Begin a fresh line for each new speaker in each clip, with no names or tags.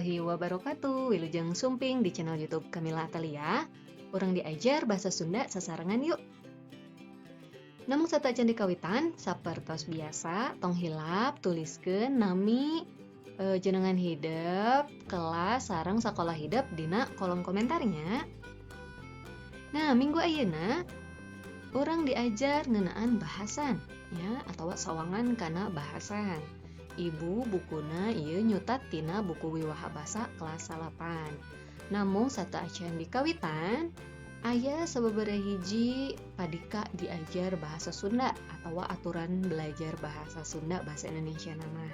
warahmatullahi wabarakatuh. Wilujeng sumping di channel YouTube Kamila Atalia. Urang diajar bahasa Sunda sasarangan yuk. Namun satajan di kawitan, sapertos biasa, tong hilap, tuliskeun nami jenengan hidup, kelas sareng sakola hidup dina kolom komentarnya. Nah, minggu ayeuna urang diajar ngeunaan bahasan ya atau sawangan kana bahasan. Ibu bukuna ieu nyutat tina buku Wiwaha Basa kelas 8. Namun sataacan di kawitan aya sababaraha hiji padika diajar bahasa Sunda atau aturan belajar bahasa Sunda bahasa Indonesia nama.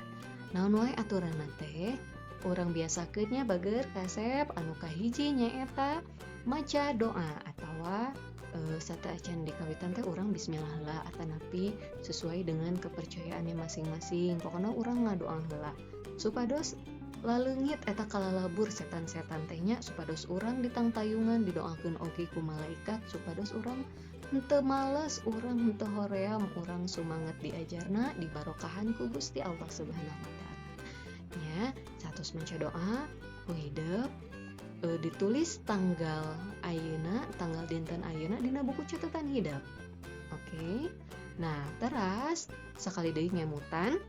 Naon wae aturanna teh urang biasakeunnya bager kasep anu kahiji nyaeta maca doa atawa sataacan di kawitan teh urang bismillah heula atanapi sesuai dengan kepercayaannya masing-masing. Pokoknya urang ngadoa heula supados laleungit eta kalalabur setan-setan tehnya, supados urang ditangtayungan didoakeun oge ku malaikat supados urang henteu males, urang henteu hoream, urang sumanget diajarna dibarokahan ku Gusti Allah Subhanahu wa taala. Ya, satos maca doa ku hideuk ditulis tanggal ayeuna, tanggal dinten ayeuna dina buku catatan hidup. Oke. Nah, teras sakali deui ngemutan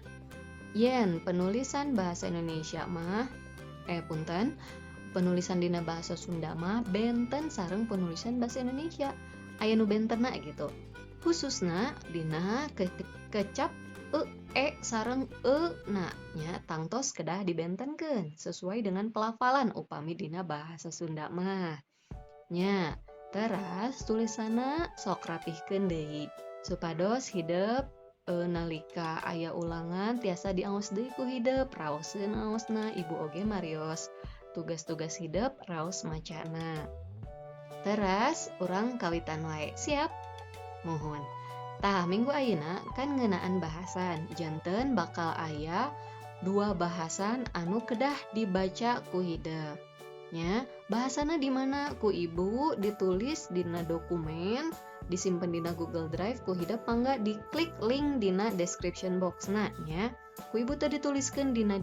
yen penulisan bahasa Indonesia mah punten, penulisan dina bahasa Sunda mah benten sareng penulisan bahasa Indonesia. Aya nu bentenna gitu. Khususna dina kecap sareng na nya tangtos kedah dibentenkeun sesuai dengan pelafalan upami dina bahasa Sunda mah. Nya, teras tulisanna sok rapihkeun deui supados hideuk nalika aya ulangan tiasa diaos deui ku hideuk, raoseun aosna, ibu oge marios tugas-tugas hidup raos macana. Teras urang kawitan wae. Siap? Mohon. Tah minggu ayeuna kan ngeunaan bahasan, janten bakal aya 2 bahasan anu kedah dibaca ku hideuk. Nya, bahasana di mana ku ibu ditulis dina dokumen, disimpen dina Google Drive ku hideuk mangga diklik link dina description box-na nya. Ku ibu teh dituliskeun dina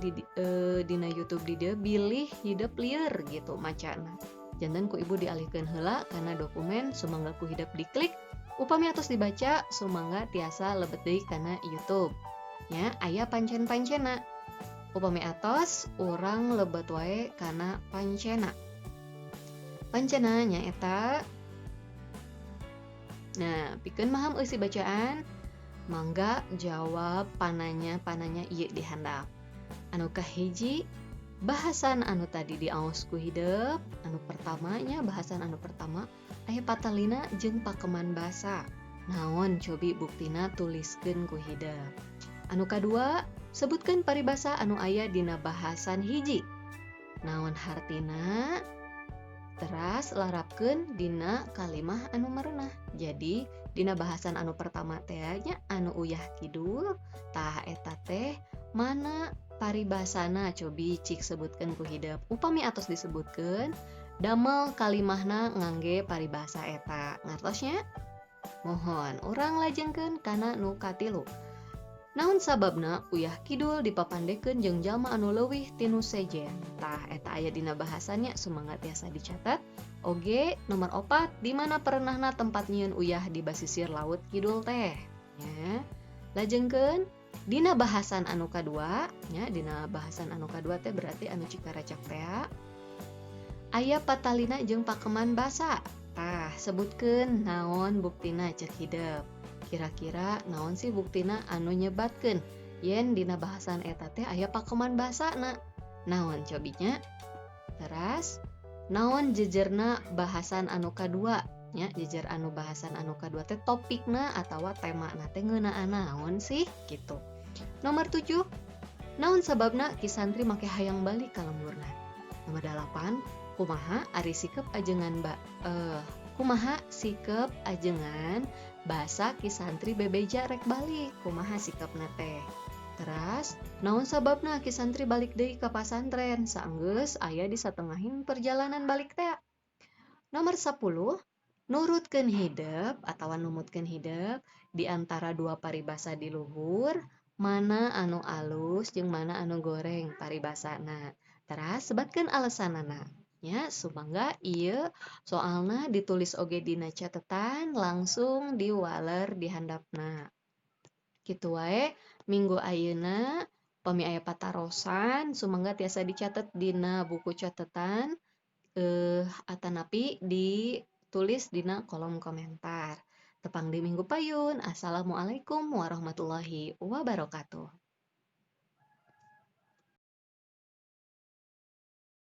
YouTube di dieu bilih hidup lieur gitu macana. Janten ku ibu dialihkeun heula kana dokumen sumangga ku hidup diklik. Upami atos dibaca, sumangga tiasa lebet deui kana YouTube. Ya, aya pancen-pancena. Upami atos, urang lebet wae kana pancena. Pancena nyaeta. Nah, pikeun maham eusi bacaan, mangga jawab pananya ieu di handap. Anu kahiji, bahasan anu tadi diaos ku hideuk, anu pertamanya bahasan anu pertama aya patalina jeung pakeman basa. Naon cobi buktina tuliskeun ku hideuk. Anu kadua, sebutkeun paribasa anu aya dina bahasan hiji. Naon hartina? Teras larapkeun dina kalimah anu merenah. Jadi dina bahasan anu pertama teh nya anu uyah kidul, tah eta teh mana paribasana cobi cik sebutkeun ku hideuk. Upami atos disebutkeun damel kalimahna ngangge paribasa eta. Ngartosnya? Mohon urang lajengkeun kana nu katilu. Naon sababna uyah kidul dipapandekeun jeung jalma anu leuwih tinu sejen. Tah eta aya dina bahasannya sumangga tiasa dicatat. Oge nomor 4 di mana perenahna tempat nyieun uyah di basisir laut kidul teh. Ya. Lajengkeun dina bahasan anu kadua, nya dina bahasan anu kadua teh berarti anu cikaracak teh aya patalina jeung pakeman basa. Tah sebutkeun naon buktina cek hideuk. Kira-kira naon sih buktina anu nyebatkeun yen dina bahasan eta teh aya pakeman basana. Naon cobinya? Teras naon jejerna bahasan anu kadua? Nya jejer anu bahasan anu kadua teh topikna atawa temana teh ngeunaan naon sih gitu. Nomor 7, naon sababna ki santri make hayang balik ka lemburna. Nomor 8, kumaha sikep ajengan basa ki santri bebeja rek balik, kumaha sikepna teh. Teras naon sababna ki santri balik deui ka pasantren saenggeus aya di satengahing perjalanan balik teh. Nomor 10, nurutkeun hideuk atawa numutkeun hideuk di antara 2 paribasa di luhur, mana anu alus jeung mana anu goreng paribasana. Teras sebatkan alasanana. Ya, sumangga ieu soalna ditulis oge dina catetan langsung diwaler di handapna. Kitu wae minggu ayeuna pami aya patarosan sumangga tiasa dicatet dina buku catatan atanapi ditulis dina kolom komentar. Tepang di minggu payun. Assalamualaikum warahmatullahi wabarakatuh.